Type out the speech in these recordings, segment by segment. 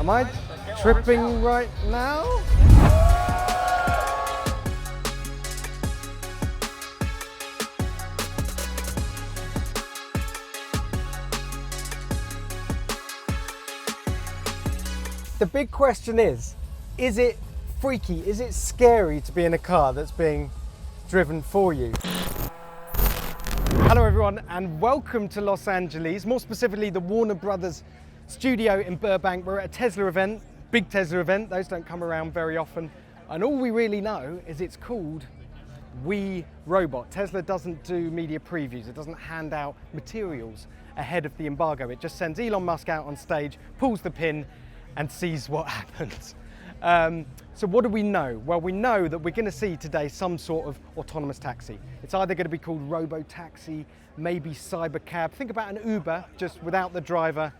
Am I tripping right now? The big question is it freaky? Is it scary to be in a car that's being driven for you? Hello everyone and welcome to Los Angeles, more specifically the Warner Brothers studio in Burbank. We're at a Tesla event, big Tesla event, those don't come around very often. And all we really know is it's called We Robot. Tesla doesn't do media previews, it doesn't hand out materials ahead of the embargo. It just sends Elon Musk out on stage, pulls the pin and sees what happens. So what do we know? Well, we know that we're going to see today some sort of autonomous taxi. It's either going to be called Robotaxi, maybe Cybercab. Think about an Uber, just without the driver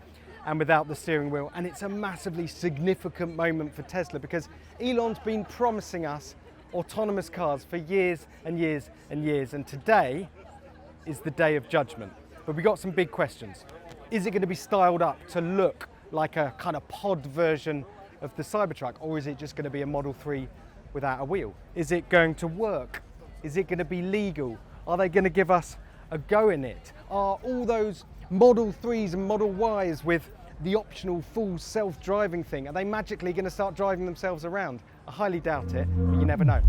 and without the steering wheel. And it's a massively significant moment for Tesla because Elon's been promising us autonomous cars for years and years and years. And today is the day of judgment. But we got some big questions. Is it going to be styled up to look like a kind of pod version of the Cybertruck, or is it just going to be a Model 3 without a wheel? Is it going to work? Is it going to be legal? Are they going to give us a go in it? Are all those Model 3s and Model Ys with the optional full self-driving thing, are they magically going to start driving themselves around? I highly doubt it, but you never know.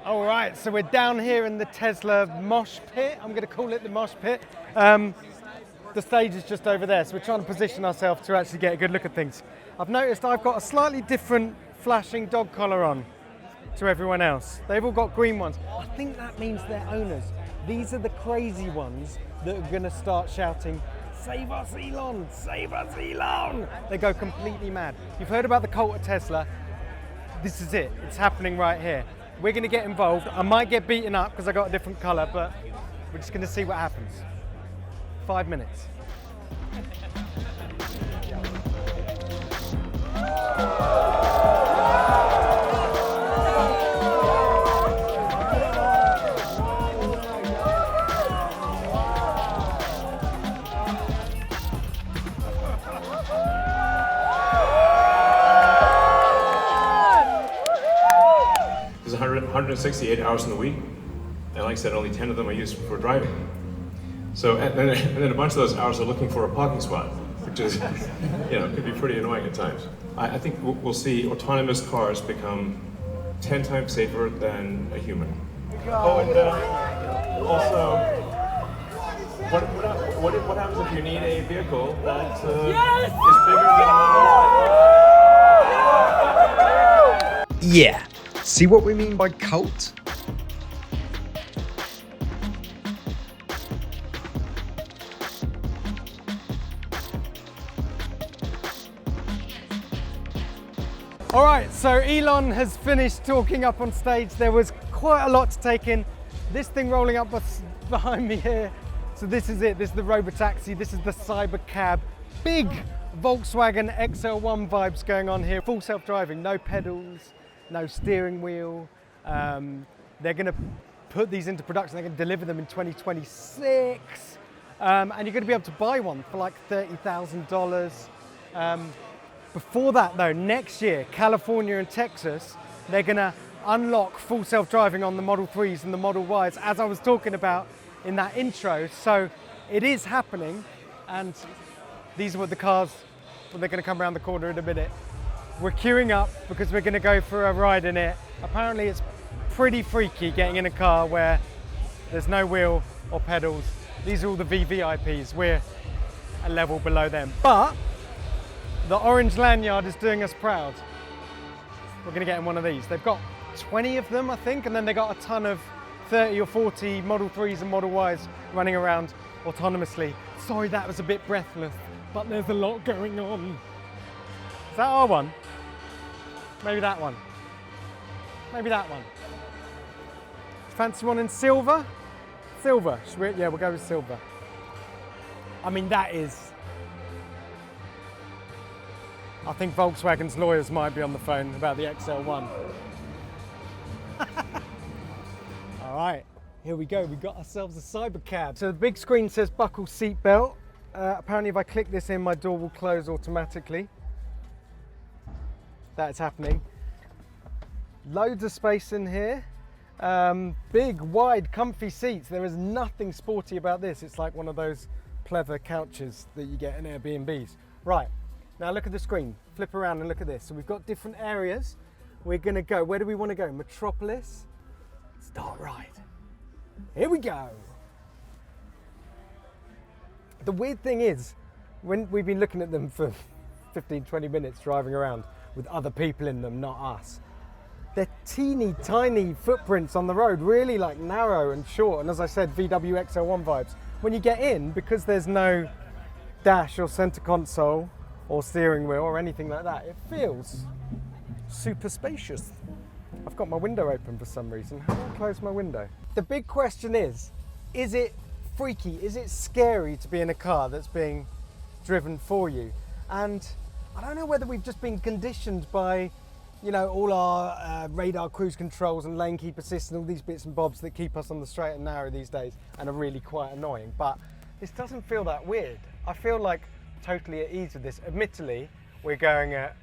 All right, so we're down here in the Tesla mosh pit. I'm going to call it the mosh pit. The stage is just over there, so we're trying to position ourselves to actually get a good look at things. I've noticed I've got a slightly different flashing dog collar on to everyone else. They've all got green ones. I think that means they're owners. These are the crazy ones that are going to start shouting, "Save us, Elon! Save us, Elon!" They go completely mad. You've heard about the cult of Tesla. This is it. It's happening right here. We're going to get involved. I might get beaten up because I got a different colour, but we're just going to see what happens. 5 minutes. There's 168 hours in the week, and like I said, only 10 of them are used for driving. So, and then a bunch of those hours are looking for a parking spot, which is, could be pretty annoying at times. I think we'll see autonomous cars become 10 times safer than a human. Oh, and also, what happens if you need a vehicle that is bigger than a Yeah. See what we mean by cult? All right, so Elon has finished talking up on stage. There was quite a lot to take in. This thing rolling up behind me here. So this is it, this is the Robotaxi, this is the Cybercab. Big Volkswagen XL1 vibes going on here. Full self-driving, no pedals, no steering wheel. They're gonna put these into production, they're gonna deliver them in 2026. And you're gonna be able to buy one for like $30,000. Before that though, next year, California and Texas, they're gonna unlock full self-driving on the Model 3s and the Model Ys, as I was talking about in that intro. So it is happening, and these are what the cars, well, they're gonna come around the corner in a minute. We're queuing up because we're gonna go for a ride in it. Apparently it's pretty freaky getting in a car where there's no wheel or pedals. These are all the VVIPs, we're a level below them. But the orange lanyard is doing us proud. We're gonna get in one of these. They've got 20 of them, I think, and then they got a ton of 30 or 40 Model 3s and Model Ys running around autonomously. Sorry, that was a bit breathless, but there's a lot going on. Is that our one? Maybe that one. Maybe that one. Fancy one in silver? Silver, yeah, we'll go with silver. I mean, that is, I think Volkswagen's lawyers might be on the phone about the XL1. All right, here we go. We got ourselves a Cybercab. So the big screen says buckle seatbelt. Apparently if I click this in, my door will close automatically. That's happening. Loads of space in here. Big, wide, comfy seats. There is nothing sporty about this. It's like one of those pleather couches that you get in Airbnbs. Right, now look at the screen. Flip around and look at this. So we've got different areas. We're gonna go, where do we wanna go? Metropolis, start ride. Here we go. The weird thing is, when we've been looking at them for 15, 20 minutes driving around with other people in them, not us, they're teeny tiny footprints on the road, really like narrow and short. And as I said, VW XL1 vibes. When you get in, because there's no dash or center console or steering wheel or anything like that, it feels super spacious. I've got my window open for some reason. How do I close my window? The big question is it freaky? Is it scary to be in a car that's being driven for you? And I don't know whether we've just been conditioned by, you know, all our radar cruise controls and lane keep assist and all these bits and bobs that keep us on the straight and narrow these days and are really quite annoying. But this doesn't feel that weird. I feel like totally at ease with this. Admittedly, we're going at,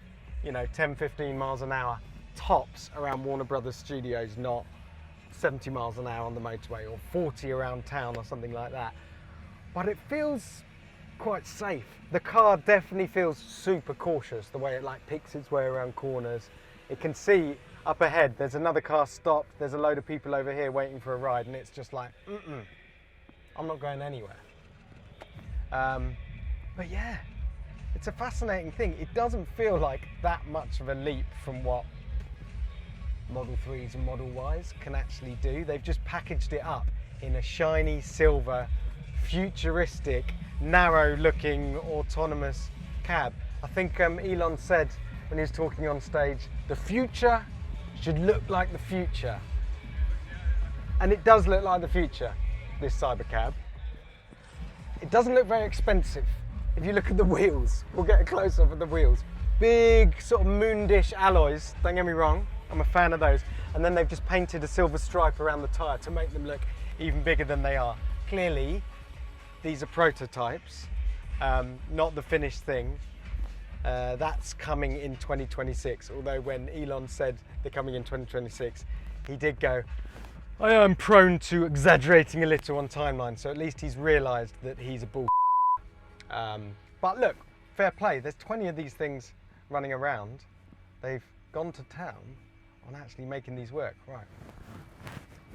you know, 10, 15 miles an hour tops around Warner Brothers Studios, not 70 miles an hour on the motorway or 40 around town or something like that. But it feels quite safe. The car definitely feels super cautious, the way it like picks its way around corners. It can see up ahead, there's another car stopped, there's a load of people over here waiting for a ride, and it's just like, I'm not going anywhere. But yeah, it's a fascinating thing. It doesn't feel like that much of a leap from what Model 3s and Model Ys can actually do. They've just packaged it up in a shiny silver, futuristic, narrow-looking, autonomous cab. I think Elon said when he was talking on stage, the future should look like the future. And it does look like the future, this Cybercab. It doesn't look very expensive. If you look at the wheels, we'll get a close-up of the wheels. Big sort of moon-dish alloys, don't get me wrong, I'm a fan of those. And then they've just painted a silver stripe around the tyre to make them look even bigger than they are. Clearly, these are prototypes, not the finished thing. That's coming in 2026, although when Elon said they're coming in 2026, he did go, I am prone to exaggerating a little on timeline, so at least he's realised that he's a bull. But look, fair play, there's 20 of these things running around. They've gone to town on actually making these work. Right,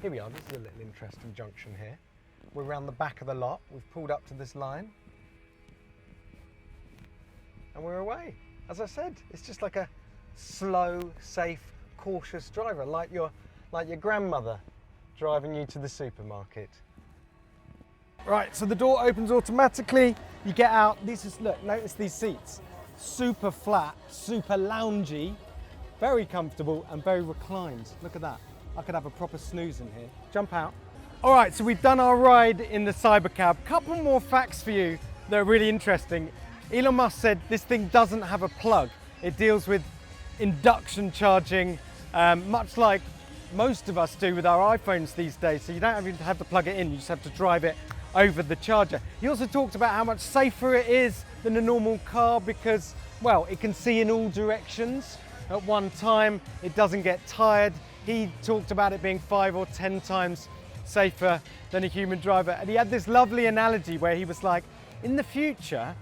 here we are, this is a little interesting junction here. We're around the back of the lot, we've pulled up to this line, and we're away. As I said, it's just like a slow, safe, cautious driver, like your grandmother driving you to the supermarket. Right, so the door opens automatically, you get out, look, notice these seats. Super flat, super loungy, very comfortable and very reclined. Look at that. I could have a proper snooze in here. Jump out. All right, so we've done our ride in the Cybercab. Couple more facts for you that are really interesting. Elon Musk said this thing doesn't have a plug. It deals with induction charging, much like most of us do with our iPhones these days. So you don't even have to plug it in, you just have to drive it over the charger. He also talked about how much safer it is than a normal car because, well, it can see in all directions at one time. It doesn't get tired. He talked about it being 5 or 10 times safer than a human driver. And he had this lovely analogy where he was like, in the future,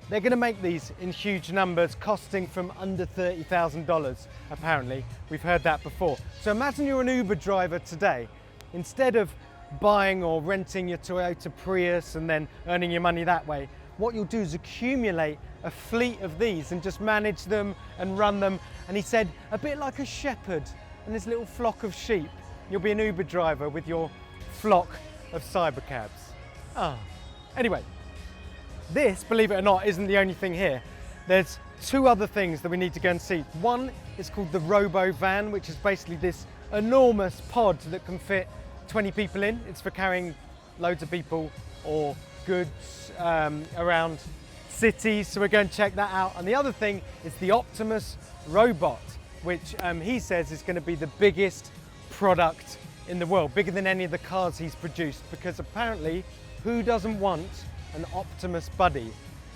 they're going to make these in huge numbers, costing from under $30,000, apparently. We've heard that before. So imagine you're an Uber driver today. Instead of buying or renting your Toyota Prius and then earning your money that way, what you'll do is accumulate a fleet of these and just manage them and run them. And he said, a bit like a shepherd and his little flock of sheep. You'll be an Uber driver with your flock of Cybercabs. Anyway, this, believe it or not, isn't the only thing here. There's two other things that we need to go and see. One is called the Robo Van, which is basically this enormous pod that can fit 20 people in. It's for carrying loads of people or goods around cities, so we're going to check that out. And the other thing is the Optimus robot, which he says is going to be the biggest product in the world, bigger than any of the cars he's produced, because apparently who doesn't want an Optimus buddy,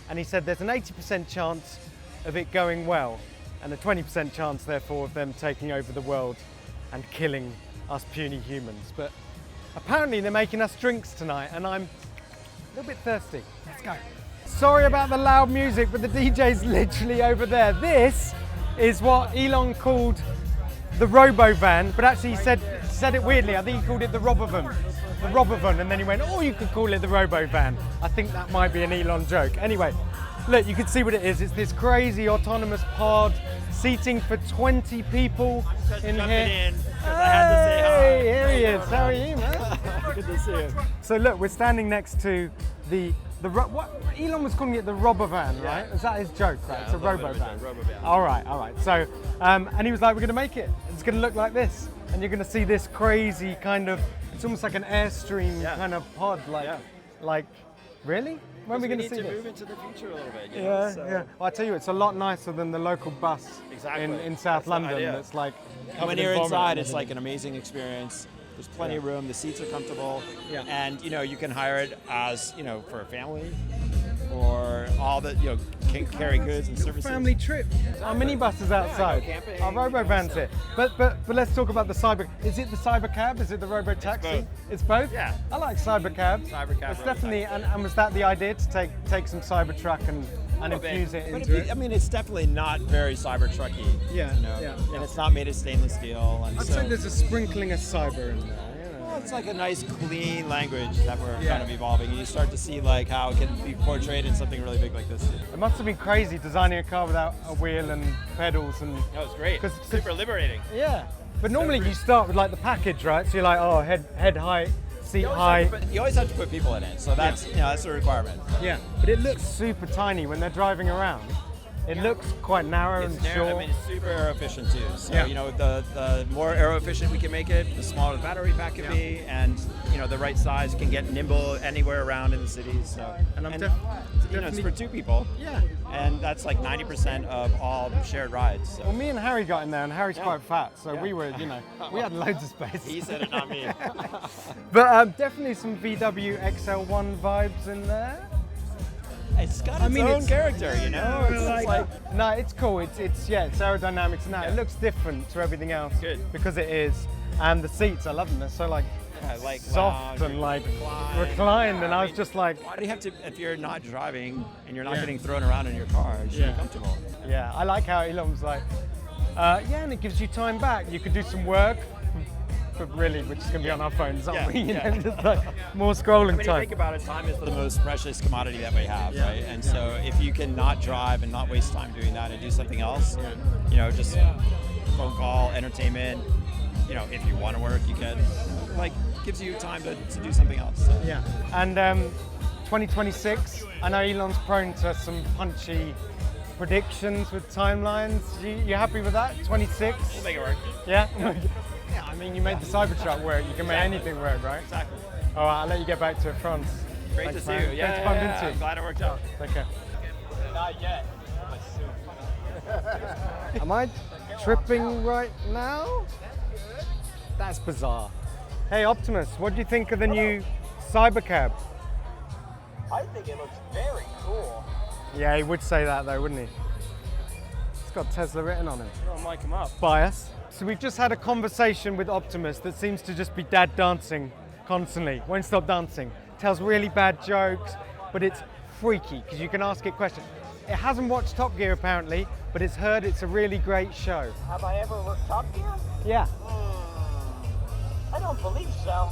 and he said there's an 80% chance of it going well, and a 20% chance, therefore, of them taking over the world and killing us puny humans. But apparently they're making us drinks tonight, and I'm a little bit thirsty. Let's go. Sorry about the loud music, but the DJ's literally over there. This is what Elon called the Robovan, but actually he said it weirdly. I think he called it the Robovan. The Robovan, and then he went, oh, you could call it the Robovan. I think that might be an Elon joke. Anyway, look, you can see what it is. It's this crazy autonomous pod, seating for 20 people in here. In, I had to say hi. Hey, here he is. How are you, man? Good to see you. So look, we're standing next to what Elon was calling it, the Robovan, right? Is that his joke? Right? Yeah, it's a Robovan. All right. So, and he was like, we're going to make it. It's going to look like this, and you're going to see this crazy kind of. It's almost like an Airstream kind of pod, like really? When are we going to see this? We need to move into the future a little bit. Yeah. Well, I tell you, it's a lot nicer than the local bus in South London. That's like when you're inside, it's like an amazing experience. There's plenty of room. The seats are comfortable, and you can hire it as for a family, or all that can carry goods and services. Family trip. Our minibus is outside. Our Robovan's here. But let's talk about the Cyber. Is it the Cybercab? Is it the Robotaxi? It's both. Yeah. I like Cybercab. It's definitely. And was that the idea to take some Cybertruck and infuse it into it? I mean, it's definitely not very Cybertrucky. And it's not made of stainless steel. And I'd say there's a sprinkling of cyber in there. It's like a nice, clean language that we're kind of evolving. And you start to see like how it can be portrayed in something really big like this. It must have been crazy designing a car without a wheel and pedals and. That was great. Super liberating. Yeah, but normally you start with like the package, right? So you're like, oh, head height, seat height. You always have to put people in it, so that's that's a requirement. Yeah, but it looks super tiny when they're driving around. It looks quite narrow and short. I mean, it's super aero efficient too. So the more aero efficient we can make it, the smaller the battery pack can be, and the right size can get nimble anywhere around in the city. So it's for two people. Yeah. And that's like 90% of all shared rides. So. Well, me and Harry got in there, and Harry's quite fat, so we were, we had loads of space. He said it, not me. But definitely some VW XL1 vibes in there. It's got its own character, No, it's cool. It's aerodynamics now. It looks different to everything else. Good. Because it is. And the seats, I love them. They're so soft and reclined. And I was just like, why do you have to, if you're not driving and you're not getting thrown around in your car, you should be comfortable. Yeah, I like how Elon was like, and it gives you time back. You could do some work. But really, we're just going to be on our phones, aren't we? Just like more scrolling time. Think about it, time is the most precious commodity that we have, right? And so if you can not drive and not waste time doing that and do something else, just phone call, entertainment, if you want to work, you can, gives you time to do something else. So. Yeah. And 2026, I know Elon's prone to some punchy predictions with timelines. You happy with that? 26? We'll make it work. Yeah? Yeah, I mean, you made the Cybertruck work. You can make anything work, right? Exactly. All right, I'll let you get back to France. Great to see you. Great to bump into you. I'm glad it worked out. Take care. Not yet, but soon. Am I tripping right now? That's bizarre. Hey, Optimus, what do you think of the new Cybercab? I think it looks very cool. Yeah, he would say that though, wouldn't he? It's got Tesla written on it. I'll mic him up. Bias. So we've just had a conversation with Optimus that seems to just be dad dancing constantly. Won't stop dancing. Tells really bad jokes, but it's freaky because you can ask it questions. It hasn't watched Top Gear apparently, but it's heard it's a really great show. Have I ever worked Top Gear? Yeah. I don't believe so.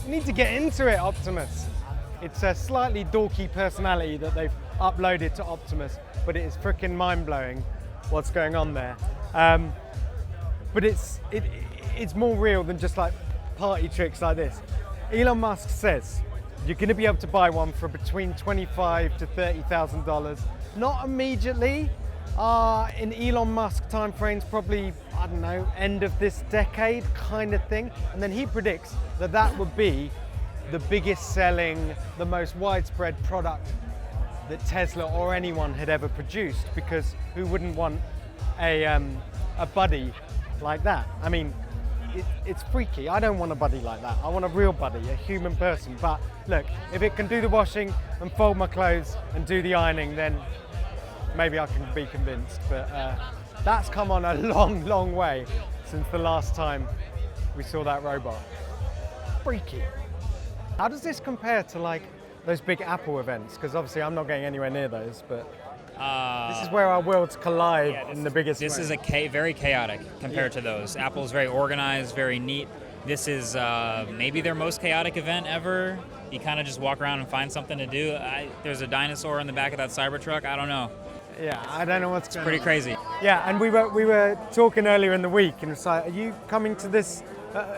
You need to get into it, Optimus. It's a slightly dorky personality that they've uploaded to Optimus, but it is freaking mind-blowing what's going on there. But it's more real than just like party tricks like this. Elon Musk says you're going to be able to buy one for between $25,000 to $30,000. Not immediately. In Elon Musk timeframes, probably, I don't know, end of this decade kind of thing. And then he predicts that would be the biggest selling, the most widespread product that Tesla or anyone had ever produced, because who wouldn't want a buddy like that? I mean, it's freaky. I don't want a buddy like that. I want a real buddy, a human person. But look, if it can do the washing and fold my clothes and do the ironing, then maybe I can be convinced. But that's come on a long, long way since the last time we saw that robot. Freaky. How does this compare to like those big Apple events? Because obviously I'm not going anywhere near those, but this is where our worlds collide in the biggest way. This is very chaotic compared to those. Apple's very organized, very neat. This is maybe their most chaotic event ever. You kind of just walk around and find something to do. There's a dinosaur in the back of that Cybertruck. I don't know. Yeah, I don't know what's going on. Pretty crazy. Yeah, and we were talking earlier in the week, and it's like, are you coming to this?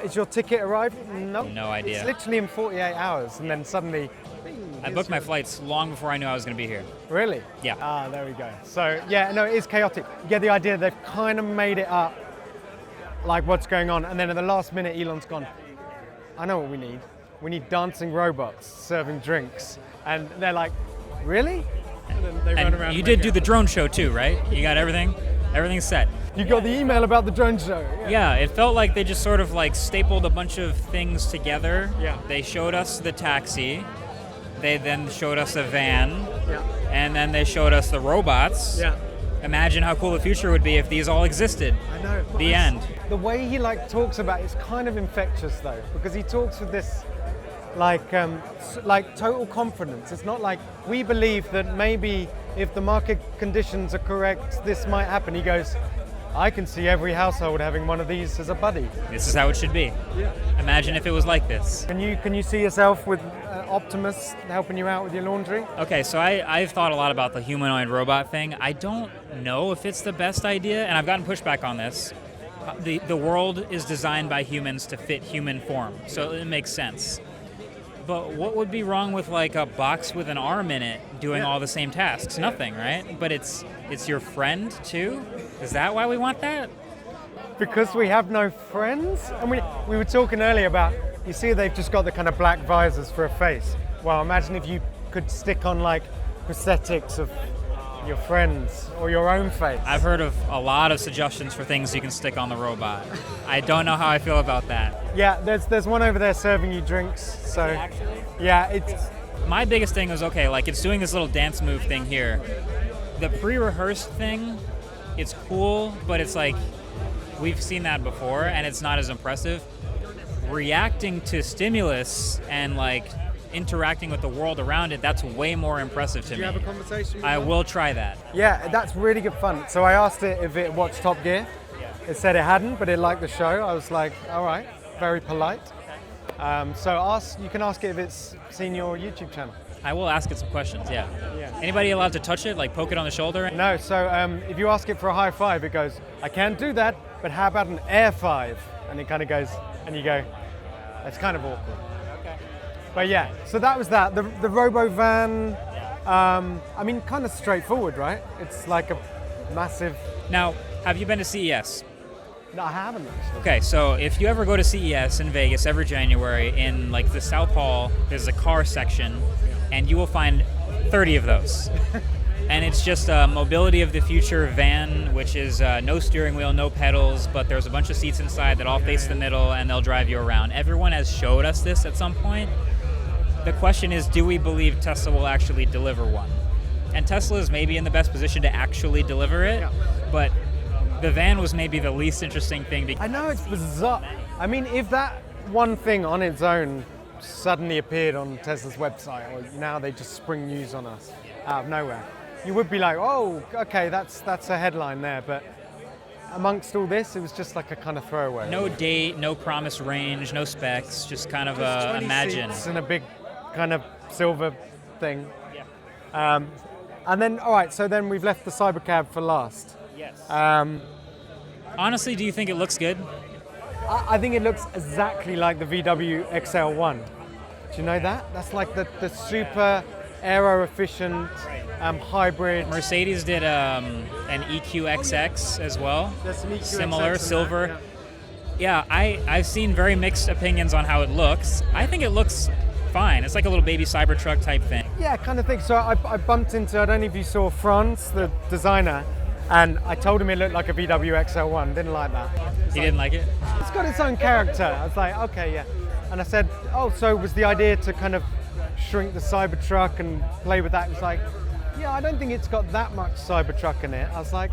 Is your ticket arrived? No. No idea. It's literally in 48 hours, and then suddenly. I booked my flights long before I knew I was going to be here. Really? Yeah. Ah, there we go. So yeah, no, it is chaotic. You get the idea they've kind of made it up, like what's going on, and then at the last minute, Elon's gone, I know what we need. We need dancing robots serving drinks, and they're like, really? And then they run around. And you did do the drone show too, right? You got everything's set. You got the email about the drone show. Yeah, it felt like they just sort of like stapled a bunch of things together. Yeah. They showed us the taxi. They then showed us a van. Yeah. And then they showed us the robots. Yeah. Imagine how cool the future would be if these all existed. I know. The end. The way he like talks about it's kind of infectious though, because he talks with this like total confidence. It's not like we believe that maybe if the market conditions are correct, this might happen. He goes, I can see every household having one of these as a buddy. This is how it should be. Yeah. Imagine if it was like this. Can you see yourself with Optimus helping you out with your laundry? Okay, so I've thought a lot about the humanoid robot thing. I don't know if it's the best idea, and I've gotten pushback on this. The world is designed by humans to fit human form, so it makes sense. But what would be wrong with like a box with an arm in it doing all the same tasks? Nothing, right? But it's your friend too? Is that why we want that? Because we have no friends? And we were talking earlier about, you see they've just got the kind of black visors for a face. Well, imagine if you could stick on like prosthetics of your friends or your own face. I've heard of a lot of suggestions for things you can stick on the robot. I don't know how I feel about that. Yeah, there's one over there serving you drinks. So yeah, it's my biggest thing was okay, like it's doing this little dance move thing here. The pre-rehearsed thing, it's cool, but it's like we've seen that before and it's not as impressive. Reacting to stimulus and like interacting with the world around it, that's way more impressive to me. Did you have a conversation with I them? will try that. Yeah, that's really good fun. So I asked it if it watched Top Gear. It said it hadn't, but it liked the show. I was like, all right, very polite. So you can ask it if it's seen your YouTube channel. I will ask it some questions, yeah. Anybody allowed to touch it, like poke it on the shoulder? No, so if you ask it for a high five, it goes, I can't do that, but how about an air five? And it kind of goes, and you go, it's kind of awkward. But yeah, so that was that. The Robo van, I mean, kind of straightforward, right? It's like a massive... Now, have you been to CES? No, I haven't actually. Okay, so if you ever go to CES in Vegas every January, in like the South Hall, there's a car section, and you will find 30 of those. And it's just a mobility of the future van, which is no steering wheel, no pedals, but there's a bunch of seats inside that all face the middle, and they'll drive you around. Everyone has showed us this at some point. The question is, do we believe Tesla will actually deliver one? And Tesla is maybe in the best position to actually deliver it, but the van was maybe the least interesting thing. I know, it's bizarre. I mean, if that one thing on its own suddenly appeared on Tesla's website, or now they just spring news on us out of nowhere, you would be like, oh, okay, that's a headline there. But amongst all this, it was just like a kind of throwaway. No date, no promised range, no specs, just kind of Just 20 imagine. seats and a big kind of silver thing. And then, all right, so then we've left the Cybercab for last. Yes. Um, Honestly, do you think it looks good? I think it looks exactly like the VW XL1. Do you know that? That's like the super aero-efficient hybrid. Mercedes did an EQXX as well. There's an EQXX Similar, in silver. that, Yeah, I've seen very mixed opinions on how it looks. I think it looks fine. It's like a little baby Cybertruck type thing. Yeah, kind of thing. So I bumped into, I don't know if you saw Franz, the designer, And I told him it looked like a VW XL1, didn't like that. He didn't like it? It's got its own character. I was like, okay, yeah. And I said, oh, so was the idea to kind of shrink the Cybertruck and play with that? He was like, yeah, I don't think it's got that much Cybertruck in it. I was like,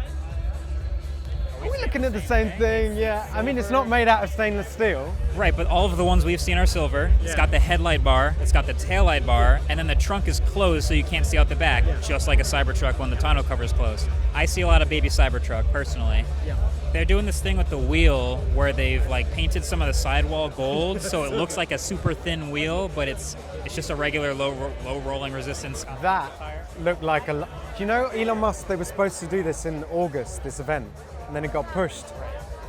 are we looking at the same thing? Yeah. I mean, it's not made out of stainless steel. Right, but all of the ones we've seen are silver. It's got the headlight bar, it's got the taillight bar, and then the trunk is closed so you can't see out the back, just like a Cybertruck when the tonneau cover is closed. I see a lot of baby Cybertruck, personally. Yeah. They're doing this thing with the wheel where they've like painted some of the sidewall gold so it looks like a super thin wheel, but it's just a regular low rolling resistance. That looked like do you know Elon Musk, they were supposed to do this in August, this event, and then it got pushed.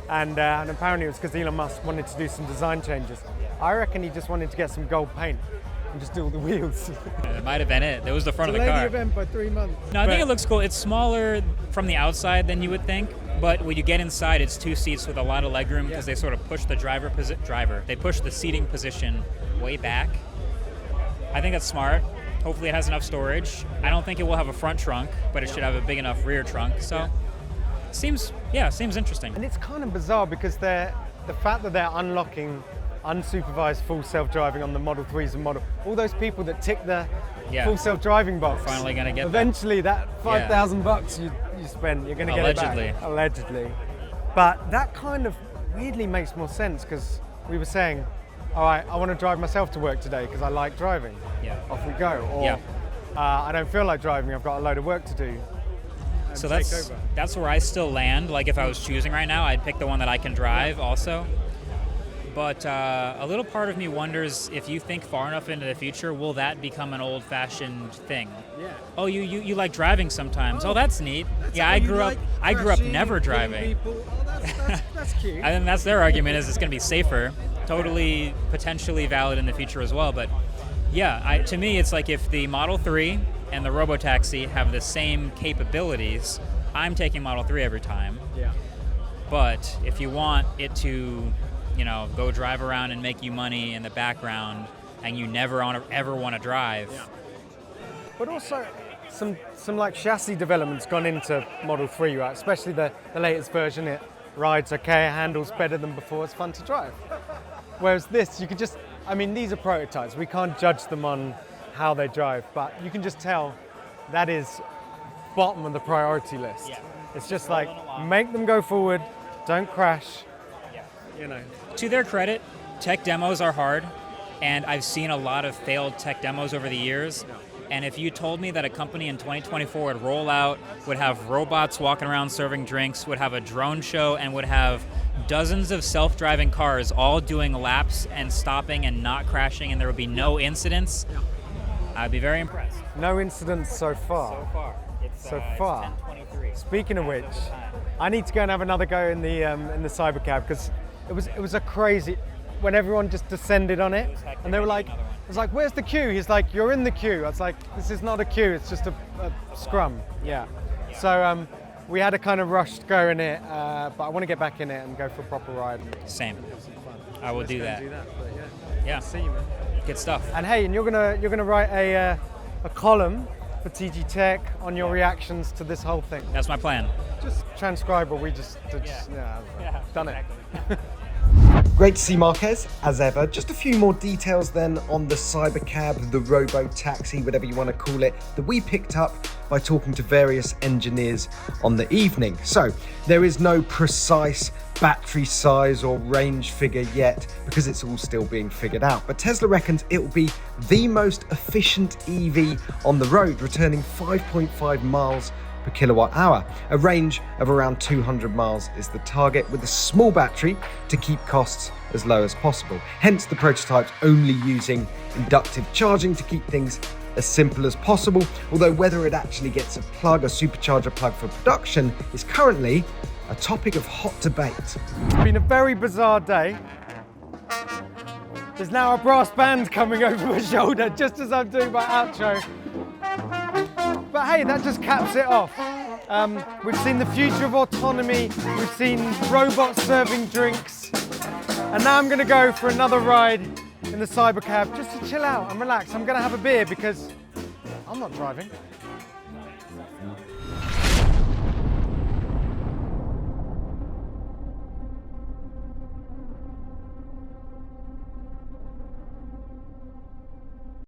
And apparently it was because Elon Musk wanted to do some design changes. I reckon he just wanted to get some gold paint and just do all the wheels. It might have been it. That was the front of the Delay car. the event by 3 months. No, I think it looks cool. It's smaller from the outside than you would think, but when you get inside, it's 2 seats with a lot of legroom because they sort of push the They push the seating position way back. I think that's smart. Hopefully it has enough storage. I don't think it will have a front trunk, but it should have a big enough rear trunk. So seems interesting. And it's kind of bizarre because the fact that they're unlocking unsupervised full self-driving on the Model 3s and all those people that tick the full self-driving box. Finally gonna get eventually that $5,000 you spend, you're gonna get it back. Allegedly. But that kind of weirdly makes more sense because we were saying, all right, I want to drive myself to work today because I like driving. Yeah. Off we go. Or I don't feel like driving, I've got a load of work to do. So that's where I still land. Like if I was choosing right now, I'd pick the one that I can drive also. But a little part of me wonders if you think far enough into the future, will that become an old-fashioned thing? Yeah. Oh, you like driving sometimes. Oh, that's neat. I grew up never driving. That's cute. I think that's their argument is it's going to be safer. Totally potentially valid in the future as well. But yeah, to me, it's like if the Model 3 and the Robotaxi have the same capabilities, I'm taking Model 3 every time. Yeah. But if you want it to, go drive around and make you money in the background, and you never ever want to drive. Yeah. But also, some like chassis development's gone into Model 3, right? Especially the latest version. It rides okay, it handles better than before. It's fun to drive. Whereas this, you could just, these are prototypes. We can't judge them on how they drive, but you can just tell that is bottom of the priority list. Yeah. It's just like, make them go forward, don't crash. To their credit, tech demos are hard, and I've seen a lot of failed tech demos over the years. And if you told me that a company in 2024 would roll out, would have robots walking around serving drinks, would have a drone show, and would have dozens of self-driving cars all doing laps and stopping and not crashing, and there would be no incidents, I'd be very impressed. No incidents so far. It's 10:23. Speaking of which, I need to go and have another go in the Cybercab because it was a crazy when everyone just descended on it, and they were like, I was like, where's the queue? He's like, you're in the queue. I was like, this is not a queue, it's just a scrum. Yeah. So we had a kind of rushed go in it, but I want to get back in it and go for a proper ride. Same. I will do that. Yeah. See you, man. Good stuff. And hey, and you're gonna write a column for TG Tech on your reactions to this whole thing. That's my plan. Just transcribe what we just done it. Great to see Marques, as ever. Just a few more details then on the Cybercab, the Robotaxi, whatever you want to call it, that we picked up by talking to various engineers on the evening. So there is no precise battery size or range figure yet because it's all still being figured out. But Tesla reckons it will be the most efficient EV on the road, returning 5.5 miles per kilowatt hour. A range of around 200 miles is the target, with a small battery to keep costs as low as possible. Hence the prototypes only using inductive charging to keep things as simple as possible, although whether it actually gets a supercharger plug for production is currently a topic of hot debate. It's been a very bizarre day. There's now a brass band coming over my shoulder just as I'm doing my outro. But hey, that just caps it off. We've seen the future of autonomy, we've seen robots serving drinks, and now I'm gonna go for another ride in the Cybercab just to chill out and relax. I'm gonna have a beer because I'm not driving.